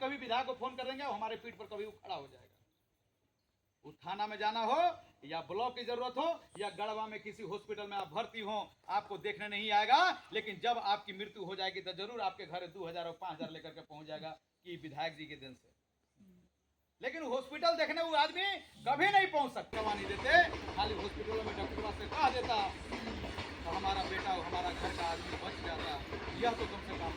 कभी विधायक को फोन कर देंगे, हमारे पीठ पर कभी वो खड़ा हो जाएगा। वो थाना में जाना हो या ब्लॉक की जरूरत हो या गढ़वा में किसी हॉस्पिटल में आप भर्ती हो, आपको देखने नहीं आएगा, लेकिन जब आपकी मृत्यु हो जाएगी तो जरूर आपके घर 2000 और 5000 लेकर के पहुंच जाएगा कि विधायक जी के दिन से। लेकिन हॉस्पिटल देखने वो आदमी कभी नहीं पहुंच सकता, नहीं देते। खाली हॉस्पिटलों में डॉक्टर से कह देता तो हमारा बेटा हमारा घर का आदमी बच जाता। यह तो कम से कम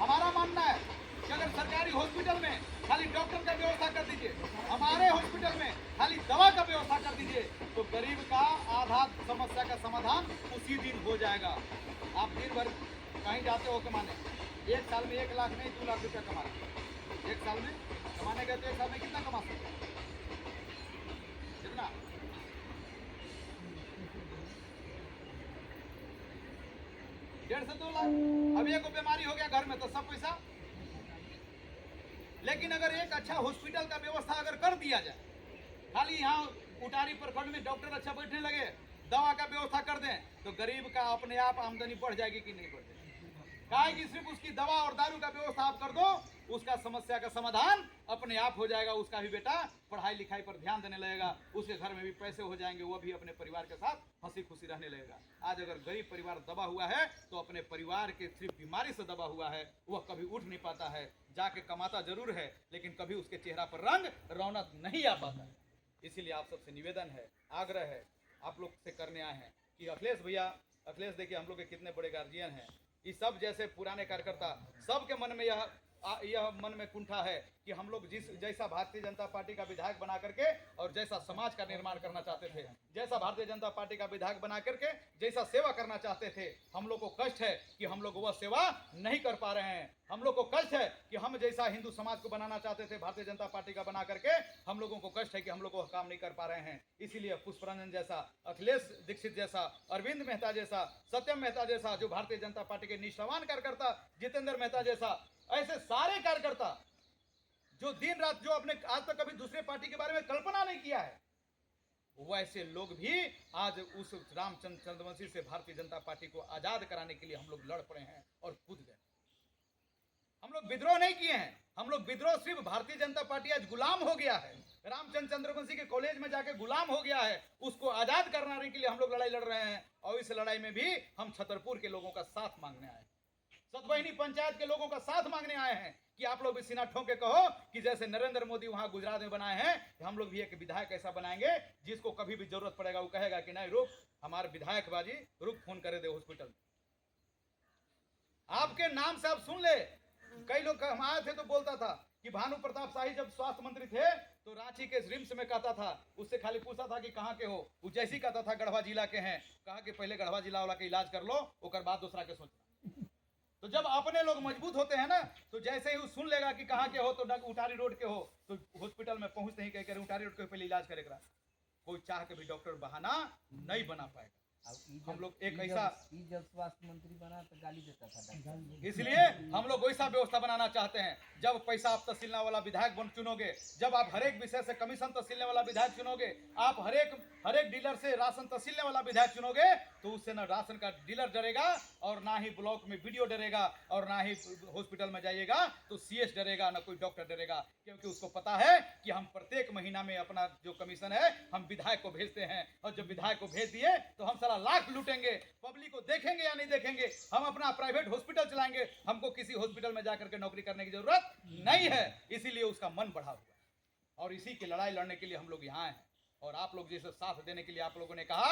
हमारा मानना है कि अगर सरकारी हॉस्पिटल में खाली डॉक्टर का व्यवस्था कर दीजिए, हमारे हॉस्पिटल में खाली दवा का व्यवस्था कर दीजिए, तो गरीब का आधा समस्या का समाधान उसी दिन हो जाएगा। आप दिन भर कहीं जाते हो कमाने, एक साल में 1 लाख नहीं 2 लाख रुपया कमा रहे, एक साल में कमाने गए तो एक साल में कितना कमा सकते, कितना? 1.5 से 2 लाख। अब एक बीमारी हो गया घर में तो सब पैसा। लेकिन अगर एक अच्छा हॉस्पिटल का व्यवस्था अगर कर दिया जाए, खाली यहाँ उटारी प्रखंड में डॉक्टर अच्छा बैठने लगे, दवा का व्यवस्था कर दें, तो गरीब का अपने आप आमदनी बढ़ जाएगी कि नहीं बढ़ जाएगी? काहे कि सिर्फ उसकी दवा और दारू का व्यवस्था आप कर दो, उसका समस्या का समाधान अपने आप हो जाएगा। उसका भी बेटा पढ़ाई लिखाई पर ध्यान देने लगेगा, उसके घर में भी पैसे हो जाएंगे, वो भी अपने परिवार के साथ हंसी खुशी रहने लगेगा। आज अगर गरीब परिवार दबा हुआ है तो अपने परिवार के सिर्फ बीमारी से दबा हुआ है, वह कभी उठ नहीं पाता है। जाके कमाता जरूर है लेकिन कभी उसके चेहरा पर रंग रौनक नहीं आ पाता है। इसीलिए आप सबसे निवेदन है, आग्रह है, आप लोग से करने आए हैं कि अखिलेश भैया, अखिलेश देखिए हम लोग के कितने बड़े गार्जियन हैं, ये सब जैसे पुराने कार्यकर्ता सबके मन में यह मन में कुंठा है कि हम लोग जैसा भारतीय जनता पार्टी का विधायक बना करके और जैसा समाज का निर्माण करना चाहते थे, जैसा भारतीय जनता पार्टी का विधायक बना करके जैसा सेवा करना चाहते थे, हम लोग को कष्ट है कि हम लोग वह सेवा नहीं कर पा रहे हैं। हम लोग को कष्ट है कि हम जैसा हिंदू समाज को बनाना चाहते थे भारतीय जनता पार्टी का बना करके, हम लोगों को कष्ट है कि हम लोग को काम नहीं कर पा रहे हैं। इसीलिए पुष्परंजन जैसा, अखिलेश दीक्षित जैसा, अरविंद मेहता जैसा, सत्यम मेहता जैसा, जो भारतीय जनता पार्टी के निष्ठावान कार्यकर्ता, जितेंद्र मेहता जैसा, ऐसे सारे कार्यकर्ता जो दिन रात, जो अपने आज तक कभी दूसरे पार्टी के बारे में कल्पना नहीं किया है, वैसे लोग भी आज उस रामचंद्र चंद्रवंशी से भारतीय जनता पार्टी को आजाद कराने के लिए हम लोग लड़ पड़े हैं और कूद गए। हम लोग विद्रोह नहीं किए हैं, हम लोग विद्रोह सिर्फ भारतीय जनता पार्टी आज गुलाम हो गया है, रामचंद्र चंद्रवंशी के कॉलेज में जाके गुलाम हो गया है, उसको आजाद कराने के लिए हम लोग लड़ाई लड़ रहे हैं। और इस लड़ाई में भी हम छतरपुर के लोगों का साथ मांगने आए हैं, सतबहिनी पंचायत के लोगों का साथ मांगने आए हैं कि आप लोग भी सीना ठोक के कहो कि जैसे नरेंद्र मोदी वहां गुजरात में बनाए हैं, हम लोग भी एक विधायक ऐसा बनाएंगे जिसको कभी भी जरूरत पड़ेगा वो कहेगा कि नहीं रुक, हमारे विधायक बाजी रुक, फोन करे दे हॉस्पिटल में। आपके नाम से आप सुन ले, कई लोग हम आए थे तो बोलता था कि भानु प्रताप शाही जब स्वास्थ्य मंत्री थे तो रांची के रिम्स में कहता था, उससे खाली पूछा था कि कहाँ के हो, वो जैसी कहता था गढ़वा जिला के हैं, कहा कि पहले गढ़वा जिला वाला का इलाज कर लो, उसके बाद दूसरा के सोचना। तो जब अपने लोग मजबूत होते हैं ना, तो जैसे ही वो सुन लेगा कि कहाँ के हो, तो उटारी रोड के हो, तो हॉस्पिटल में पहुंचते ही कह उटारी रोड के पहले इलाज करेगा। कोई चाह के भी डॉक्टर बहाना नहीं बना पाएगा। हम लोग एक ऐसा, जब स्वास्थ्य मंत्री बना तो गाली देता था, इसलिए हम लोग वैसा व्यवस्था बनाना चाहते हैं। जब पैसा आप तहसीलने वाला विधायक चुनोगे, जब आप हर एक विषय से कमीशन तहसीलने वाला विधायक चुनोगे, आप हर एक डीलर से राशन तहसीलने वाला विधायक चुनोगे, तो उससे ना राशन का डीलर डरेगा और ना ही ब्लॉक में वीडियो डरेगा और ना ही हॉस्पिटल में जाइएगा तो सीएस डरेगा, ना कोई डॉक्टर डरेगा, क्योंकि उसको पता है कि हम प्रत्येक महीना में अपना जो कमीशन है हम विधायक को भेजते हैं, और जब विधायक को भेज दिए तो हम सारा लाख लूटेंगे, पब्लिक को देखेंगे या नहीं देखेंगे, हम अपना प्राइवेट हॉस्पिटल चलाएंगे, हमको किसी हॉस्पिटल में जाकर के नौकरी करने की जरूरत नहीं है। इसीलिए उसका मन बढ़ा हुआ और इसी की लड़ाई लड़ने के लिए हम लोग यहाँ हैं। और आप लोग जैसे साथ देने के लिए आप लोगों ने कहा,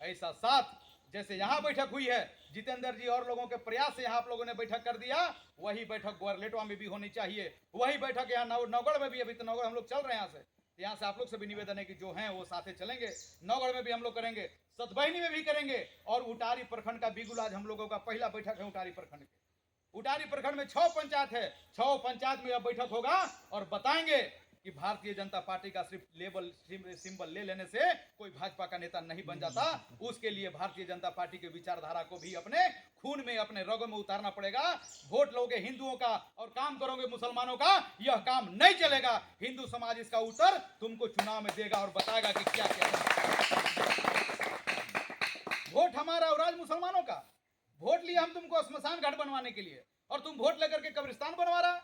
ऐसा साथ जैसे यहाँ बैठक हुई है, जितेंद्र जी और लोगों के प्रयास से यहाँ आप लोगों ने बैठक कर दिया, वही बैठक ग्वारलेटवा में भी होनी चाहिए, वही बैठक यहाँ नौगढ़ में भी, अभी तो नौगढ़ हम लोग चल रहे हैं यहाँ से, यहाँ से आप लोग से भी निवेदन है कि जो हैं वो साथे चलेंगे, नौगढ़ में भी हम लोग करेंगे, सतबहिनी में भी करेंगे, और उटारी प्रखंड का बिगुल आज हम लोगों का पहला बैठक है उटारी प्रखंड के। उटारी प्रखंड में 6 पंचायत है, 6 पंचायत में यह बैठक होगा और बताएंगे कि भारतीय जनता पार्टी का सिर्फ लेबल सिंबल ले लेने से कोई भाजपा का नेता नहीं बन जाता। उसके लिए भारतीय जनता पार्टी के विचारधारा को भी अपने खून में, अपने रगों में उतारना पड़ेगा। वोट लोगे हिंदुओं का और काम करोगे मुसलमानों का, यह काम नहीं चलेगा। हिंदू समाज इसका उत्तर तुमको चुनाव में देगा और बताएगा कि क्या क्या है। वोट हमारा और आज मुसलमानों का। वोट लिए हम तुमको स्मशान घाट बनवाने के लिए, और तुम वोट लेकर के कब्रिस्तान बनवा रहा।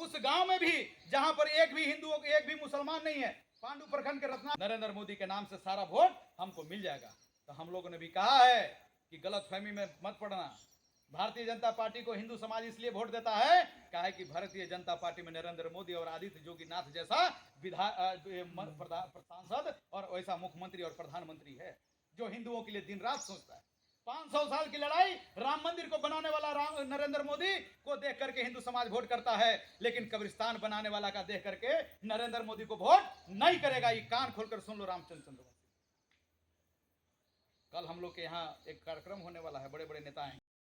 उस गांव में भी जहां पर एक भी हिंदुओं एक भी मुसलमान नहीं है, पांडु प्रखंड के रत्ना नरेंद्र मोदी के नाम से सारा वोट हमको मिल जाएगा। तो हम लोगों ने भी कहा है कि गलतफहमी में मत पड़ना। भारतीय जनता पार्टी को हिंदू समाज इसलिए वोट देता है कहा कि भारतीय जनता पार्टी में नरेंद्र मोदी और आदित्य जोगीनाथ जैसा सांसद और वैसा मुख्यमंत्री और प्रधानमंत्री है जो हिंदुओं के लिए दिन रात सोचता है। 500 साल की लड़ाई राम मंदिर को बनाने वाला नरेंद्र मोदी को देख करके हिंदू समाज वोट करता है, लेकिन कब्रिस्तान बनाने वाला का देख करके नरेंद्र मोदी को वोट नहीं करेगा। ये कान खोलकर सुन लो रामचंद्र चंद्रवंशी। कल हम लोग के यहाँ एक कार्यक्रम होने वाला है, बड़े बड़े नेता हैं।